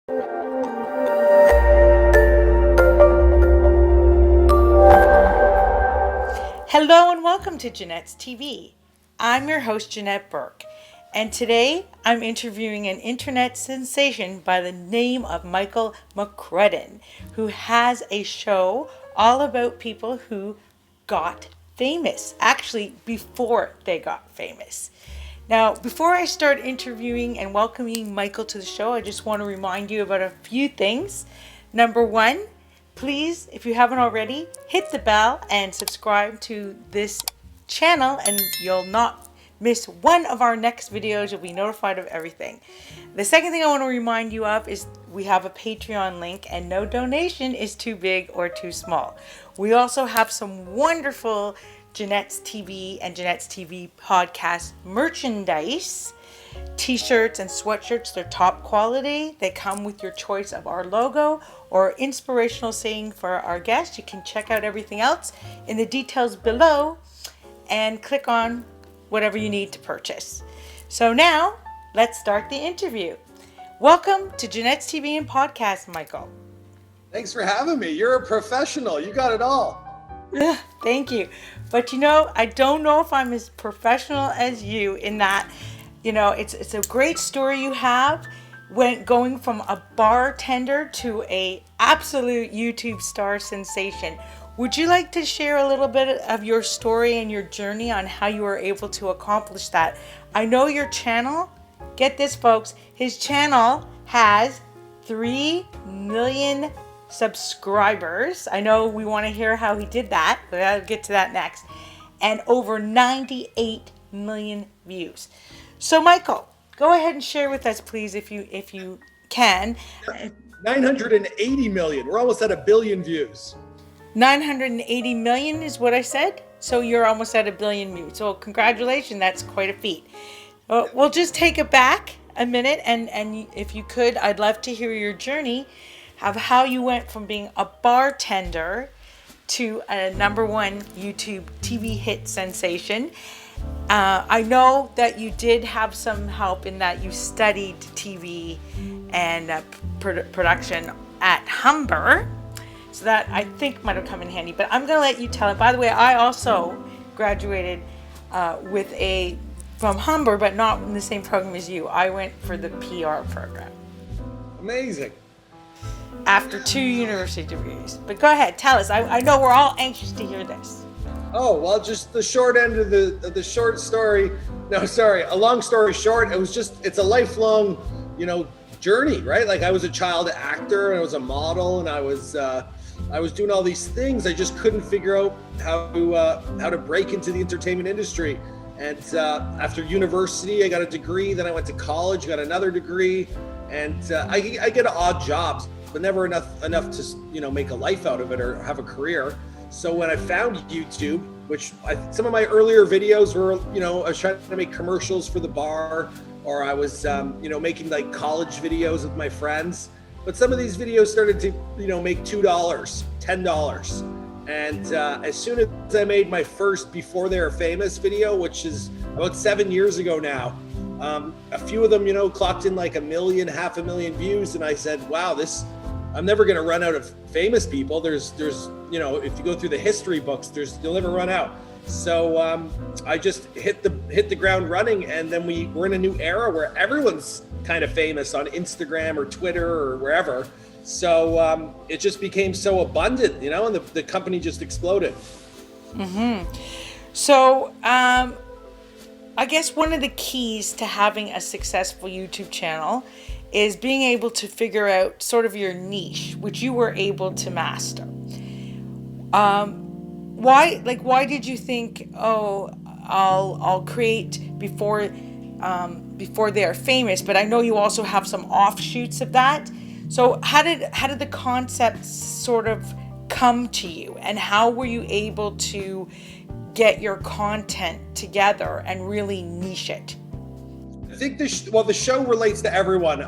Hello and welcome to Janette's TV. I'm your host, Janette Burke, and today I'm interviewing an internet sensation by the name of Mccrudden, who has a show all about people who got famous, actually before they got famous. Now, before I start interviewing and welcoming Michael to the show, I just want to remind you about a few things. Number one, please, if you haven't already, hit the bell and subscribe to this channel and you'll not miss one of our next videos. You'll be notified of everything. The second thing I want to remind you of is we have a Patreon link and no donation is too big or too small. We also have some wonderful Janette's TV and Janette's TV podcast merchandise. T-shirts and sweatshirts, they're top quality. They come with your choice of our logo or inspirational saying for our guests. You can check out everything else in the details below and click on whatever you need to purchase. So now, let's start the interview. Welcome to Janette's TV and podcast, Michael. Thanks for having me. You're a professional. You got it all. Thank you. But I don't know if I'm as professional as you in that it's a great story you have when going from a bartender to a absolute YouTube star sensation. Would you like to share a little bit of your story and your journey on how you were able to accomplish that? I know your channel, get this folks, his channel has 3 million subscribers. I know we want to hear how he did that, but I'll get to that next. And over 98 million views. So Michael, go ahead and share with us, please, if you can. 980 million. We're almost at 1 billion views. 980 million is what I said. So you're almost at 1 billion views. So congratulations, that's quite a feat. We'll just take it back a minute, and if you could, I'd love to hear your journey of how you went from being a bartender to a #1 YouTube TV hit sensation. I know that you did have some help in that you studied TV and production at Humber, so that I think might have come in handy, but I'm going to let you tell it. By the way, I also graduated from Humber, but not in the same program as you. I went for the PR program. Amazing. After 2 university degrees. But go ahead, tell us. I know we're all anxious to hear this. Oh, well, just the short end of the short story. No, sorry, a long story short, it's a lifelong, journey, right? Like I was a child actor and I was a model and I was doing all these things. I just couldn't figure out how to break into the entertainment industry. And after university, I got a degree. Then I went to college, got another degree, and I get odd jobs, but never enough to make a life out of it or have a career. So when I found YouTube, which some of my earlier videos were, I was trying to make commercials for the bar, or I was, making like college videos with my friends. But some of these videos started to, make $2, $10. And as soon as I made my first Before They Were Famous video, which is about 7 years ago now, a few of them, clocked in like 1 million, 500,000 views. And I said, wow, I'm never going to run out of famous people. There's, if you go through the history books, you'll never run out. So I just hit the ground running, and then we're in a new era where everyone's kind of famous on Instagram or Twitter or wherever. So it just became so abundant, and the company just exploded. Mm-hmm. So I guess one of the keys to having a successful YouTube channel is being able to figure out sort of your niche, which you were able to master. Why did you think, I'll create before they are famous? But I know you also have some offshoots of that. So how did the concept sort of come to you, and how were you able to get your content together and really niche it? I think the show relates to everyone.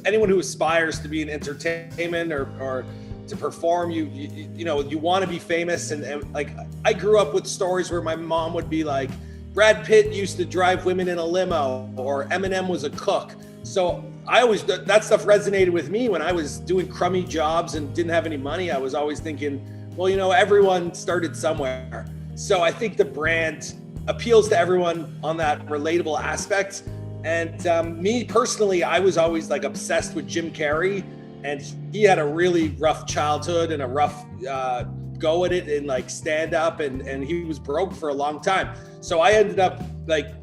Anyone who aspires to be in entertainment or to perform, you want to be famous. And like, I grew up with stories where my mom would be like, Brad Pitt used to drive women in a limo, or Eminem was a cook. So that stuff resonated with me when I was doing crummy jobs and didn't have any money. I was always thinking, well, everyone started somewhere. So I think the brand appeals to everyone on that relatable aspect. And me personally, I was always like obsessed with Jim Carrey, and he had a really rough childhood and a rough go at it in like stand up, and he was broke for a long time. So I ended up like,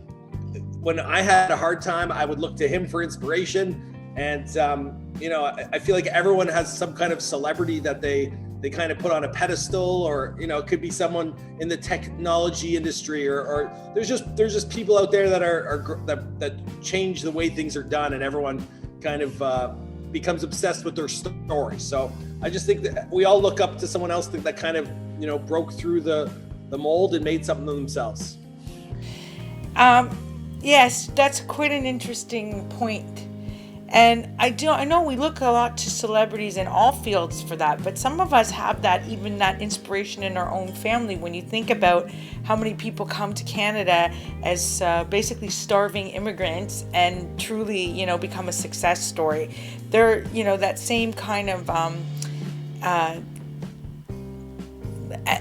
when I had a hard time, I would look to him for inspiration. And I feel like everyone has some kind of celebrity that they kind of put on a pedestal, or it could be someone in the technology industry, or there's just people out there that change the way things are done, and everyone kind of becomes obsessed with their story. So I just think that we all look up to someone else that kind of broke through the mold and made something of themselves. Yes, that's quite an interesting point. And I know we look a lot to celebrities in all fields for that, but some of us have that inspiration in our own family. When you think about how many people come to Canada as basically starving immigrants and truly, become a success story, they're, that same kind of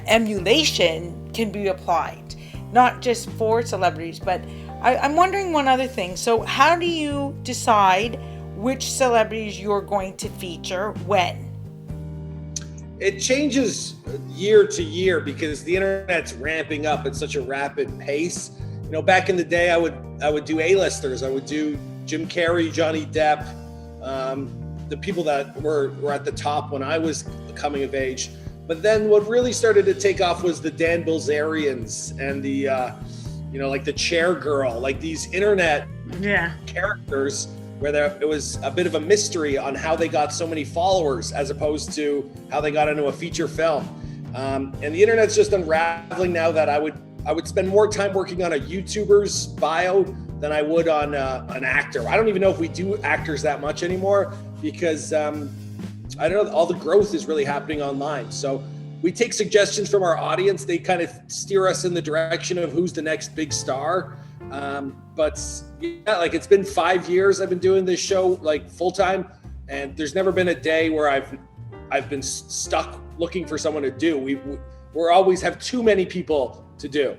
emulation can be applied, not just for celebrities, but I'm wondering one other thing. So how do you decide which celebrities you're going to feature when? It changes year to year because the internet's ramping up at such a rapid pace. Back in the day, I would do A-listers. I would do Jim Carrey, Johnny Depp, the people that were at the top when I was coming of age. But then what really started to take off was the Dan Bilzerians and the like the Chair Girl, like these internet characters where it was a bit of a mystery on how they got so many followers as opposed to how they got into a feature film. And the internet's just unraveling now that I would spend more time working on a YouTuber's bio than I would on an actor. I don't even know if we do actors that much anymore because I don't know, all the growth is really happening online. So we take suggestions from our audience. They kind of steer us in the direction of who's the next big star. But yeah, like it's been 5 years I've been doing this show like full time, and there's never been a day where I've been stuck looking for someone to do. We always have too many people to do.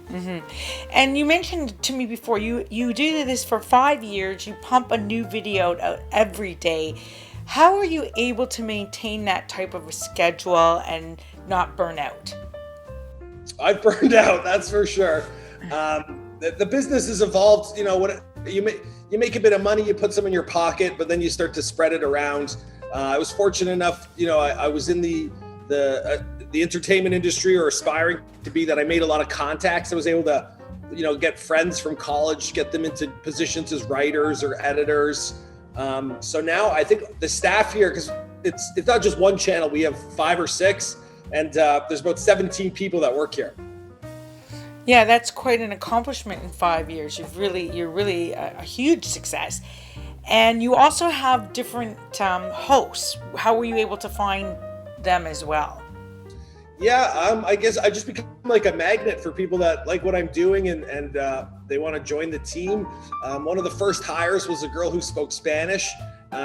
Mm-hmm. And you mentioned to me before, you do this for 5 years. You pump a new video out every day. How are you able to maintain that type of a schedule and not burn out? I've burned out, that's for sure. The business has evolved. When you make a bit of money, you put some in your pocket, but then you start to spread it around. I was fortunate enough, I was in the entertainment industry, or aspiring to be, that I made a lot of contacts. I was able to, get friends from college, get them into positions as writers or editors. So now I think the staff here, because it's not just one channel, we have 5 or 6, and there's about 17 people that work here. Yeah, that's quite an accomplishment in 5 years. You're really a huge success. And you also have different hosts. How were you able to find them as well? Yeah, I guess I just become like a magnet for people that like what I'm doing, and they want to join the team. One of the first hires was a girl who spoke Spanish.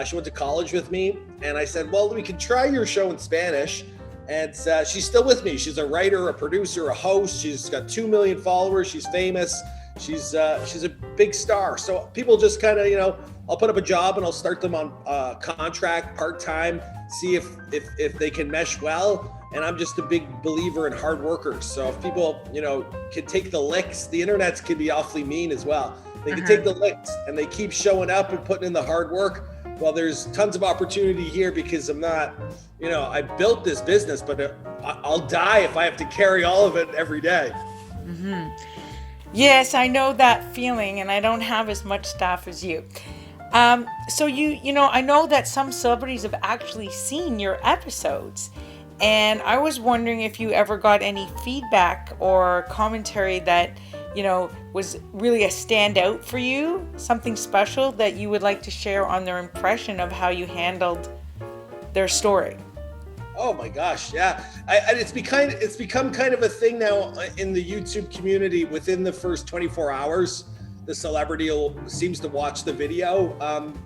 She went to college with me, and I said, well, we can try your show in Spanish. And she's still with me. She's a writer, a producer, a host. She's got 2 million followers. She's famous. She's a big star. So people just kind of, I'll put up a job and I'll start them on contract, part-time, see if they can mesh well. And I'm just a big believer in hard workers. So if people, can take the licks, the internet can be awfully mean as well. They can take the licks and they keep showing up and putting in the hard work. Well, there's tons of opportunity here because I'm not, I built this business, but I'll die if I have to carry all of it every day. Mm-hmm. Yes, I know that feeling, and I don't have as much staff as you. So I know that some celebrities have actually seen your episodes, and I was wondering if you ever got any feedback or commentary that, was really a standout for you, something special that you would like to share on their impression of how you handled their story. Oh my gosh, yeah. It's become kind of a thing now in the YouTube community. Within the first 24 hours, the celebrity seems to watch the video.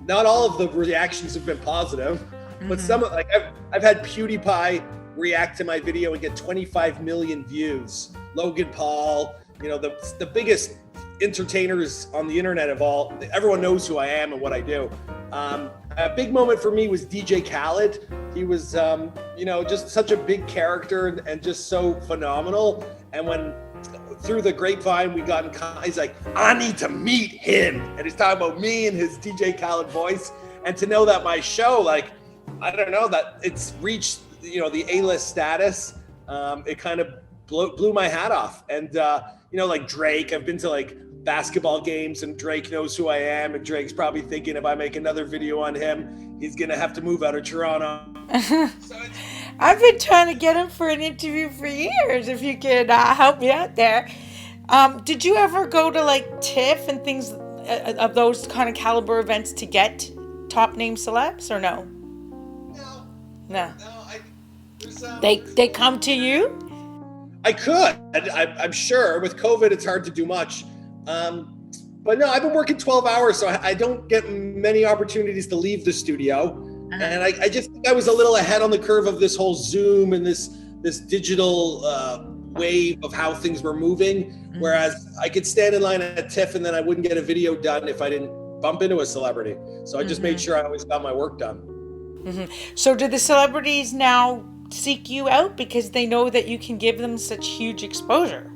Not all of the reactions have been positive, but some, like I've had PewDiePie react to my video and get 25 million views. Logan Paul, the biggest entertainers on the internet of all, everyone knows who I am and what I do. A big moment for me was DJ Khaled. He was, just such a big character and just so phenomenal. And when through the grapevine we got in contact, he's like, I need to meet him. And he's talking about me and his DJ Khaled voice. And to know that my show, like, I don't know, that it's reached, the A-list status, it kind of blew my hat off. And, like Drake, I've been to like basketball games and Drake knows who I am. And Drake's probably thinking if I make another video on him, he's going to have to move out of Toronto. I've been trying to get him for an interview for years. If you could help me out there. Did you ever go to like TIFF and things of those kind of caliber events to get top name celebs or no? No. They come to you? I could. I'm sure. With COVID, it's hard to do much. But no, I've been working 12 hours, so I don't get many opportunities to leave the studio. And I just think I was a little ahead on the curve of this whole Zoom and this digital wave of how things were moving. Whereas I could stand in line at TIFF and then I wouldn't get a video done if I didn't bump into a celebrity. So I just made sure I always got my work done. So do the celebrities now seek you out because they know that you can give them such huge exposure?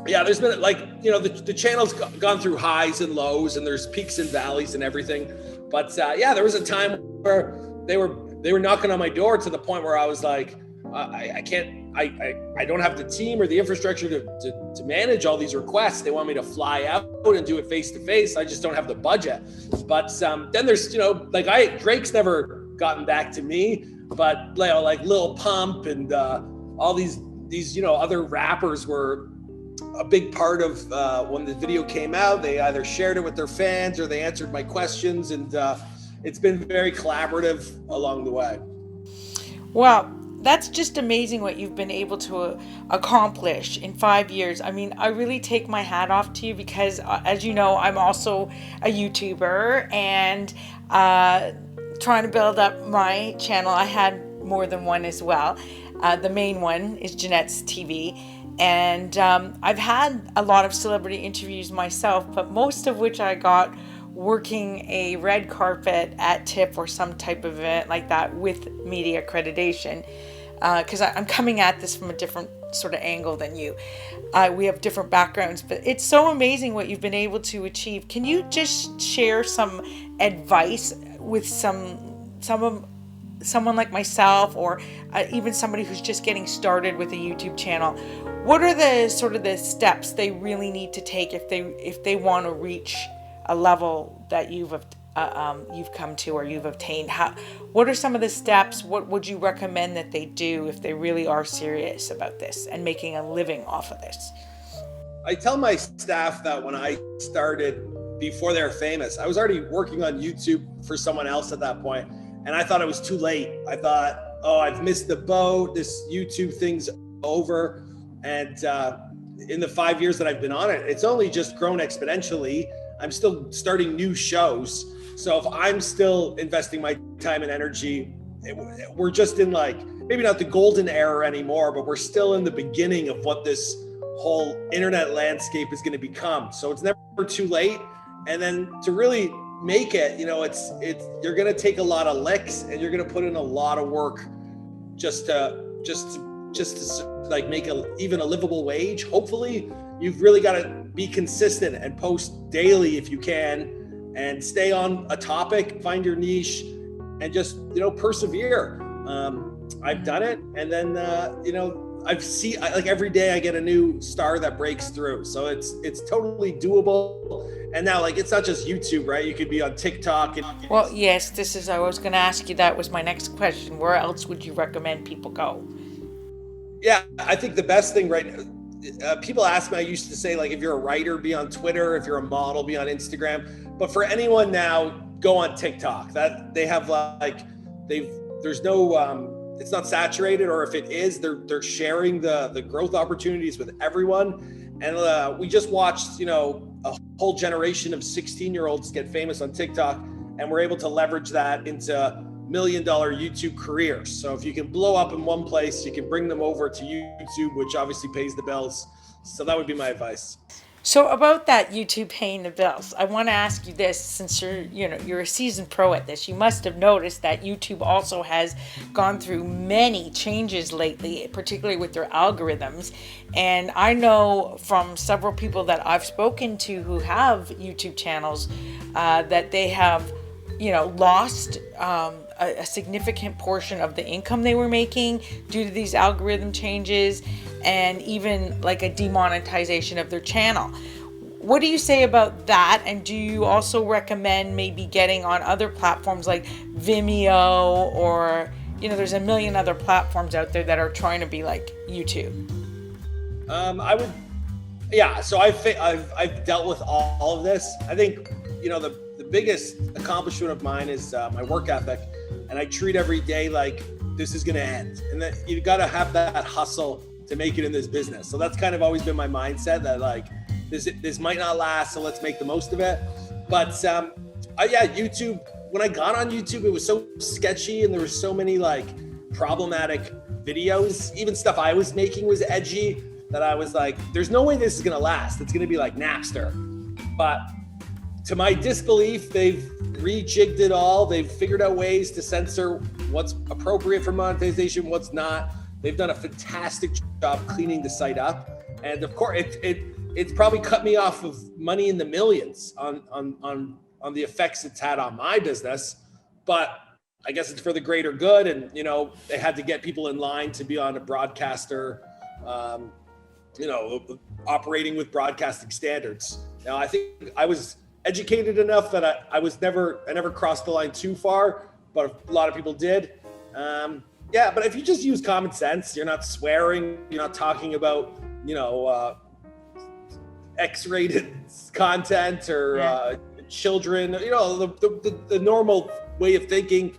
Yeah, there's been the channel's gone through highs and lows and there's peaks and valleys and everything. But there was a time where they were knocking on my door to the point where I was like, I don't have the team or the infrastructure to manage all these requests. They want me to fly out and do it face to face. I just don't have the budget. But then there's, Drake's never gotten back to me, but like Lil Pump and all these other rappers were a big part of when the video came out. They either shared it with their fans or they answered my questions, and it's been very collaborative along the way. Well, that's just amazing what you've been able to accomplish in 5 years. I mean, I really take my hat off to you because, as you know, I'm also a YouTuber and trying to build up my channel. I had more than one as well. The main one is Janette's TV. And I've had a lot of celebrity interviews myself, but most of which I got working a red carpet at TIFF or some type of event like that with media accreditation. Because I'm coming at this from a different sort of angle than you. We have different backgrounds, but it's so amazing what you've been able to achieve. Can you just share some advice with someone like myself, or even somebody who's just getting started with a YouTube channel? What are the sort of the steps they really need to take if they want to reach a level that you've come to or you've obtained? What are some of the steps? What would you recommend that they do if they really are serious about this and making a living off of this? I tell my staff that when I started, before they're famous, I was already working on YouTube for someone else at that point, and I thought it was too late. I thought, I've missed the boat. This YouTube thing's over. And in the 5 years that I've been on it, it's only just grown exponentially. I'm still starting new shows. So if I'm still investing my time and energy, we're just in maybe not the golden era anymore, but we're still in the beginning of what this whole internet landscape is going to become. So it's never too late. And then to really make it, you're going to take a lot of licks and you're going to put in a lot of work just to make even a livable wage. Hopefully you've really got to be consistent and post daily if you can, and stay on a topic, find your niche, and just persevere. I've done it, and then every day I get a new star that breaks through. So it's totally doable. And now it's not just YouTube, right? You could be on TikTok. Well, yes, I was going to ask you, that was my next question. Where else would you recommend people go? Yeah, I think the best thing, right? People ask me, I used to say, if you're a writer, be on Twitter. If you're a model, be on Instagram. But for anyone now, go on TikTok. That they have there's no, it's not saturated, or if it is, they're sharing the growth opportunities with everyone. And we just watched, a whole generation of 16-year-olds get famous on TikTok, and we're able to leverage that into $1 million YouTube careers. So if you can blow up in one place, you can bring them over to YouTube, which obviously pays the bills. So that would be my advice. So about that YouTube paying the bills, I want to ask you this, since you're a seasoned pro at this. You must have noticed that YouTube also has gone through many changes lately, particularly with their algorithms. And I know from several people that I've spoken to who have YouTube channels that they have, lost a significant portion of the income they were making due to these algorithm changes, and even like a demonetization of their channel. What do you say about that? And do you also recommend maybe getting on other platforms like Vimeo, or there's a million other platforms out there that are trying to be like YouTube? I would, yeah. So I've dealt with all of this. I think the biggest accomplishment of mine is my work ethic, and I treat every day like this is going to end, and that you got to have that hustle to make it in this business. So that's kind of always been my mindset, that like this might not last, so let's make the most of it. But YouTube, when I got on YouTube, it was so sketchy, and there were so many like problematic videos. Even stuff I was making was edgy, that I was like, there's no way this is gonna last. It's gonna be like Napster. But to my disbelief, they've rejigged it all. They've figured out ways to censor what's appropriate for monetization, what's not. They've done a fantastic job cleaning the site up. And of course, it's probably cut me off of money in the millions on the effects it's had on my business. But I guess it's for the greater good. And, they had to get people in line to be on a broadcaster, operating with broadcasting standards. Now, I think I was educated enough that I never crossed the line too far, but a lot of people did. But if you just use common sense, you're not swearing, you're not talking about, X-rated content or children, the normal way of thinking.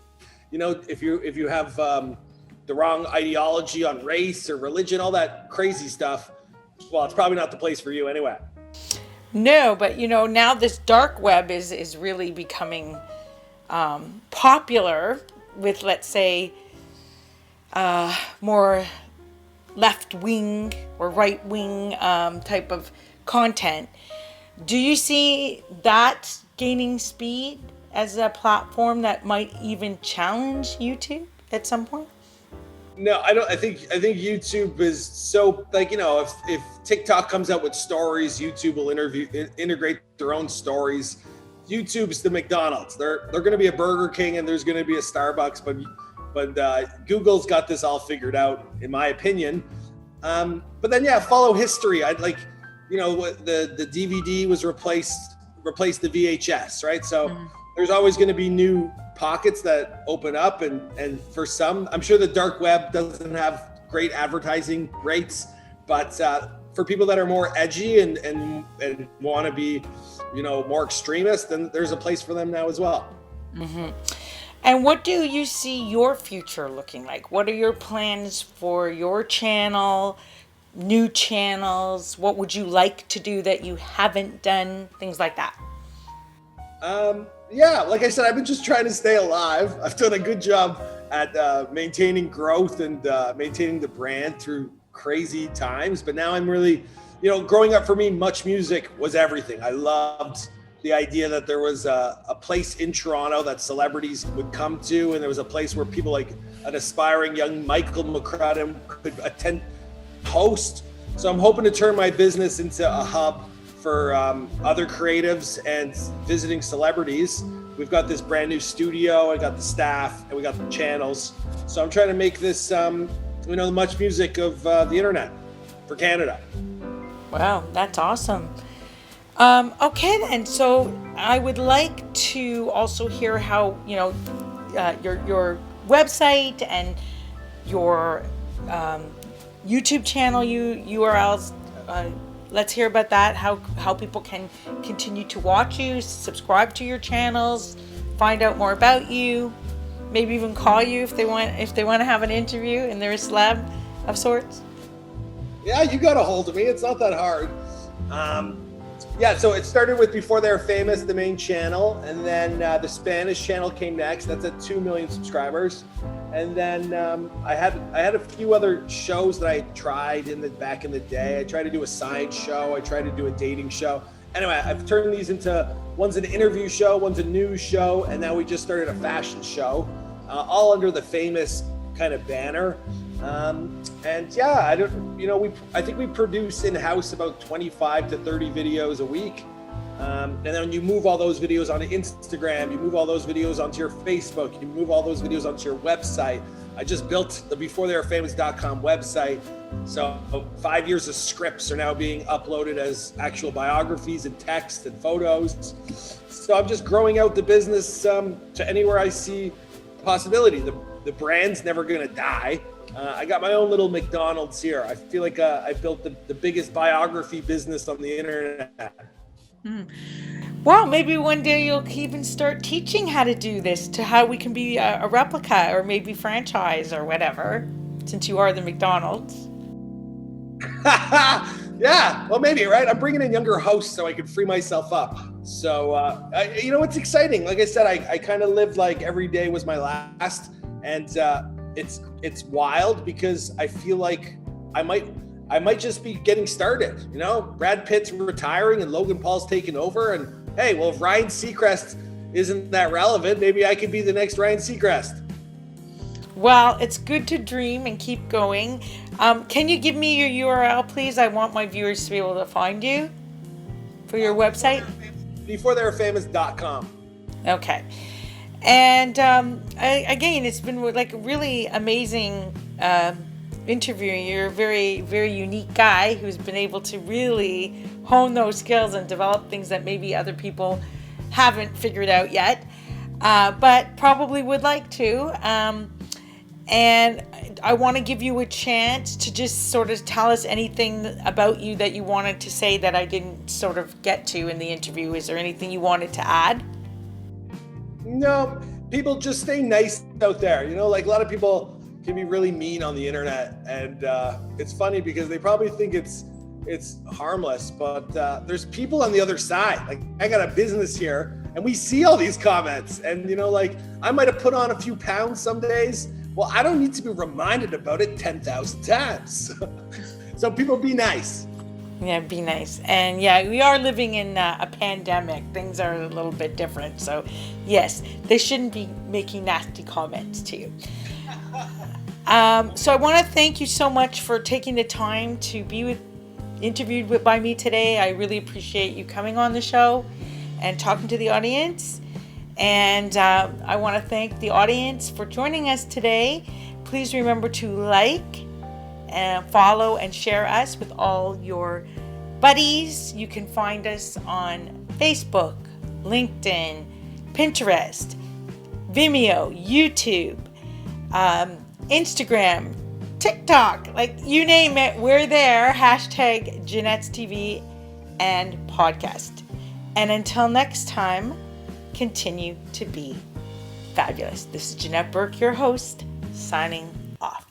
If you have the wrong ideology on race or religion, all that crazy stuff, well, it's probably not the place for you anyway. No, but now this dark web is really becoming popular with, let's say, more left-wing or right-wing type of content. Do you see that gaining speed as a platform that might even challenge YouTube at some point? No, I don't. I think YouTube is so, like, if TikTok comes out with stories, YouTube will integrate their own stories. YouTube's the McDonald's. They're going to be a Burger King, and there's going to be a Starbucks, but Google's got this all figured out, in my opinion. But then, follow history. I'd like, the DVD was replaced the VHS, right? So there's always going to be new pockets that open up, and for some, I'm sure the dark web doesn't have great advertising rates, but for people that are more edgy and want to be, more extremist, then there's a place for them now as well. Mm-hmm. And what do you see your future looking like? What are your plans for your channel, new channels? What would you like to do that you haven't done? Things like that. Like I said, I've been just trying to stay alive. I've done a good job at maintaining growth and maintaining the brand through crazy times. But now I'm really, growing up for me, Much Music was everything. I loved the idea that there was a place in Toronto that celebrities would come to, and there was a place where people like an aspiring young Michael Mccrudden could attend, host. So I'm hoping to turn my business into a hub for other creatives and visiting celebrities. We've got this brand new studio, I got the staff, and we got the channels. So I'm trying to make this, the Much Music of the internet for Canada. Wow, that's awesome. Okay then, so I would like to also hear how, your website and your YouTube channel URLs. Let's hear about that, how people can continue to watch you, subscribe to your channels, find out more about you, maybe even call you if they want to have an interview and they're a celeb of sorts. Yeah, you got a hold of me. It's not that hard. Yeah, so it started with Before They Were Famous, the main channel, and then the Spanish channel came next. That's at 2 million subscribers, and then I had a few other shows that I tried back in the day. I tried to do a science show. I tried to do a dating show. Anyway, I've turned these into one's an interview show, one's a news show, and now we just started a fashion show, all under the Famous kind of banner. And yeah, I think we produce in-house about 25 to 30 videos a week. And then you move all those videos onto Instagram, you move all those videos onto your Facebook, you move all those videos onto your website. I just built the beforetheyarefamous.com website. So 5 years of scripts are now being uploaded as actual biographies and text and photos. So I'm just growing out the business to anywhere I see possibility. The brand's never gonna die. I got my own little McDonald's here. I feel like I built the biggest biography business on the internet. Well, maybe one day you'll even start teaching how to do this, to how we can be a replica or maybe franchise or whatever, since you are the McDonald's. Yeah, well, maybe, right? I'm bringing in younger hosts so I can free myself up. So, it's exciting. Like I said, I kind of lived like every day was my last, and it's wild because I feel like I might just be getting started. Brad Pitt's retiring and Logan Paul's taking over, and hey, well, if Ryan Seacrest isn't that relevant, maybe I could be the next Ryan Seacrest. Well, it's good to dream and keep going. Can you give me your URL, please? I want my viewers to be able to find you for your website. beforetheyarefamous.com. Okay. And again, it's been like really amazing interviewing. You're a very, very unique guy who's been able to really hone those skills and develop things that maybe other people haven't figured out yet, but probably would like to. And I want to give you a chance to just sort of tell us anything about you that you wanted to say that I didn't sort of get to in the interview. Is there anything you wanted to add? No, people just stay nice out there. Like a lot of people can be really mean on the internet, and it's funny because they probably think it's harmless, but there's people on the other side. Like I got a business here, and we see all these comments, and like I might have put on a few pounds some days. Well, I don't need to be reminded about it 10,000 times. So people be nice. Yeah, be nice. And yeah, we are living in a pandemic. Things are a little bit different. So yes, they shouldn't be making nasty comments to you. So I want to thank you so much for taking the time to be interviewed by me today. I really appreciate you coming on the show and talking to the audience. And I want to thank the audience for joining us today. Please remember to like and follow and share us with all your buddies. You can find us on Facebook, LinkedIn, Pinterest, Vimeo, YouTube, Instagram, TikTok, like you name it, we're there. Hashtag Janette's TV and podcast. And until next time, continue to be fabulous. This is Janette Burke, your host, signing off.